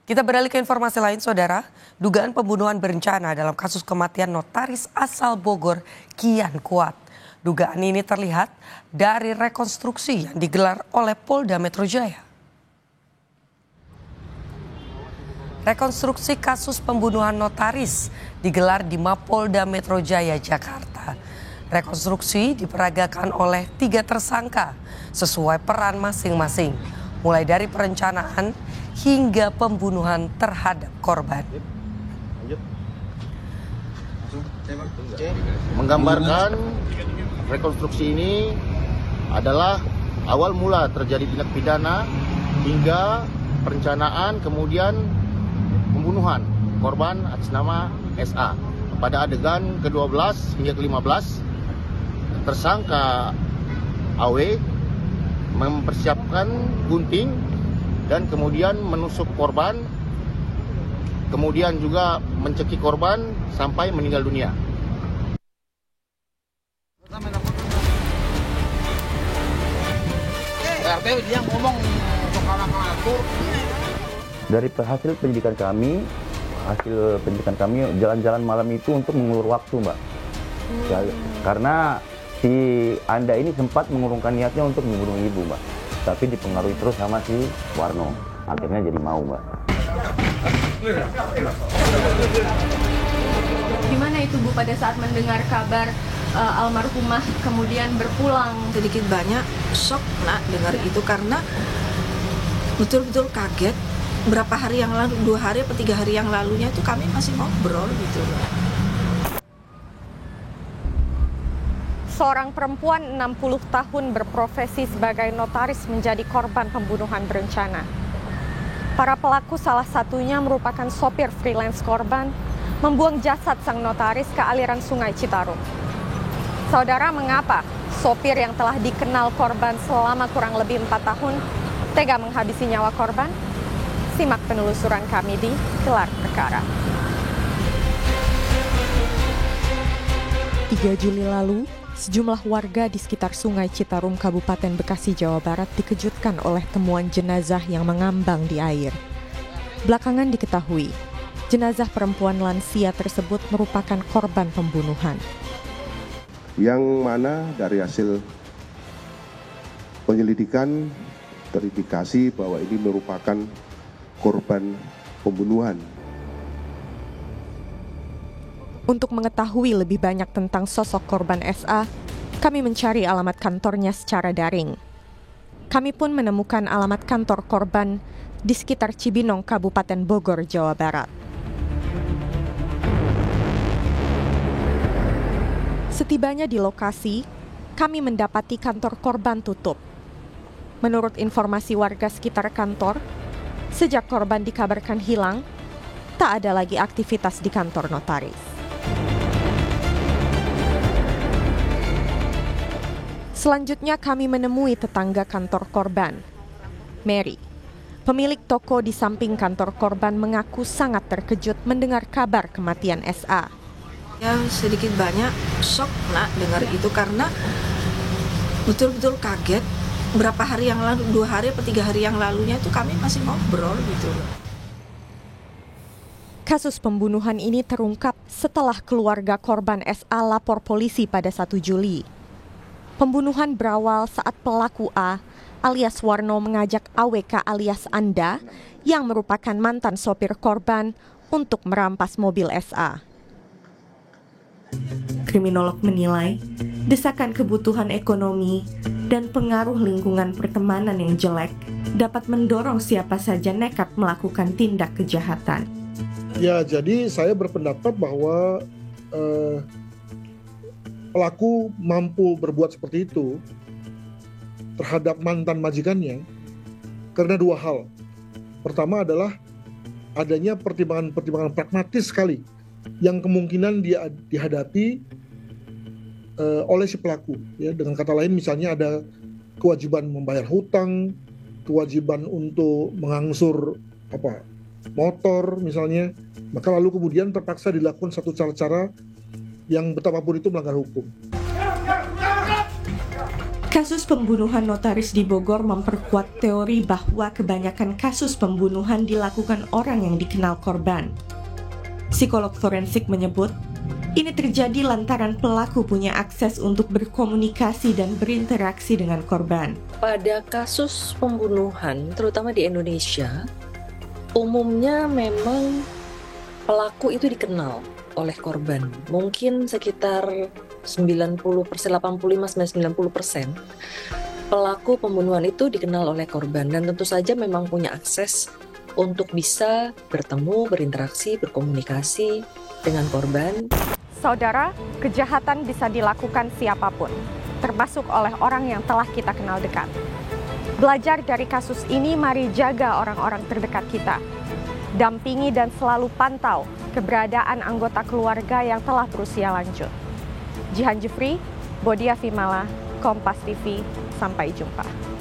Kita beralih ke informasi lain, Saudara. Dugaan pembunuhan berencana dalam kasus kematian notaris asal Bogor kian kuat. Dugaan ini terlihat dari rekonstruksi yang digelar oleh Polda Metro Jaya. Rekonstruksi kasus pembunuhan notaris digelar di Mapolda Metro Jaya, Jakarta. Rekonstruksi diperagakan oleh 3 tersangka sesuai peran masing-masing, mulai dari perencanaan hingga pembunuhan terhadap korban. Menggambarkan rekonstruksi ini adalah awal mula terjadi tindak pidana hingga perencanaan kemudian pembunuhan korban atas nama SA. Pada adegan ke-12 hingga ke-15, tersangka AW mempersiapkan gunting dan kemudian menusuk korban, kemudian juga mencekik korban sampai meninggal dunia. Dari hasil penyidikan kami, jalan-jalan malam itu untuk mengulur waktu, Mbak. Karena si Anda ini sempat mengurungkan niatnya untuk membunuh ibu, Mbak. Tapi dipengaruhi terus sama si Warno. Akhirnya jadi mau, Mbak. Gimana itu, Bu, pada saat mendengar kabar almarhumah kemudian berpulang? Sedikit banyak shock nak dengar itu karena betul-betul kaget. Berapa hari yang lalu, 2 hari atau 3 hari yang lalunya itu kami masih ngobrol gitu loh. Seorang perempuan 60 tahun berprofesi sebagai notaris menjadi korban pembunuhan berencana. Para pelaku salah satunya merupakan sopir freelance korban membuang jasad sang notaris ke aliran Sungai Citarum. Saudara, mengapa sopir yang telah dikenal korban selama kurang lebih 4 tahun tega menghabisi nyawa korban? Simak penelusuran kami di Gelar Perkara. 3 Juli lalu, sejumlah warga di sekitar Sungai Citarum, Kabupaten Bekasi, Jawa Barat dikejutkan oleh temuan jenazah yang mengambang di air. Belakangan diketahui, jenazah perempuan lansia tersebut merupakan korban pembunuhan. Yang mana dari hasil penyelidikan terindikasi bahwa ini merupakan korban pembunuhan. Untuk mengetahui lebih banyak tentang sosok korban SA, kami mencari alamat kantornya secara daring. Kami pun menemukan alamat kantor korban di sekitar Cibinong, Kabupaten Bogor, Jawa Barat. Setibanya di lokasi, kami mendapati kantor korban tutup. Menurut informasi warga sekitar kantor, sejak korban dikabarkan hilang, tak ada lagi aktivitas di kantor notaris. Selanjutnya kami menemui tetangga kantor korban, Mary. Pemilik toko di samping kantor korban mengaku sangat terkejut mendengar kabar kematian SA. Ya sedikit banyak shock nak dengar itu karena betul-betul kaget. Berapa hari yang lalu, 2 hari atau 3 hari yang lalunya itu kami masih ngobrol gitu loh. Kasus pembunuhan ini terungkap setelah keluarga korban SA lapor polisi pada 1 Juli. Pembunuhan berawal saat pelaku A alias Warno mengajak AWK alias Anda yang merupakan mantan sopir korban untuk merampas mobil SA. Kriminolog menilai desakan kebutuhan ekonomi dan pengaruh lingkungan pertemanan yang jelek dapat mendorong siapa saja nekat melakukan tindak kejahatan. Ya, jadi saya berpendapat bahwa pelaku mampu berbuat seperti itu terhadap mantan majikannya karena 2 hal. Pertama adalah adanya pertimbangan pragmatis sekali yang kemungkinan dia dihadapi oleh si pelaku. Ya, dengan kata lain misalnya ada kewajiban membayar hutang, kewajiban untuk mengangsur motor misalnya, maka lalu kemudian terpaksa dilakukan satu cara-cara yang betapapun itu melanggar hukum. Kasus pembunuhan notaris di Bogor memperkuat teori bahwa kebanyakan kasus pembunuhan dilakukan orang yang dikenal korban. Psikolog forensik menyebut, ini terjadi lantaran pelaku punya akses untuk berkomunikasi dan berinteraksi dengan korban. Pada kasus pembunuhan, terutama di Indonesia, umumnya memang pelaku itu dikenal oleh korban. Mungkin sekitar 90%, 85-90% pelaku pembunuhan itu dikenal oleh korban dan tentu saja memang punya akses untuk bisa bertemu, berinteraksi, berkomunikasi dengan korban. Saudara, kejahatan bisa dilakukan siapapun, termasuk oleh orang yang telah kita kenal dekat. Belajar dari kasus ini, mari jaga orang-orang terdekat kita. Dampingi dan selalu pantau keberadaan anggota keluarga yang telah berusia lanjut. Jihan Jufri, Bodia Vimala, Kompas TV, sampai jumpa.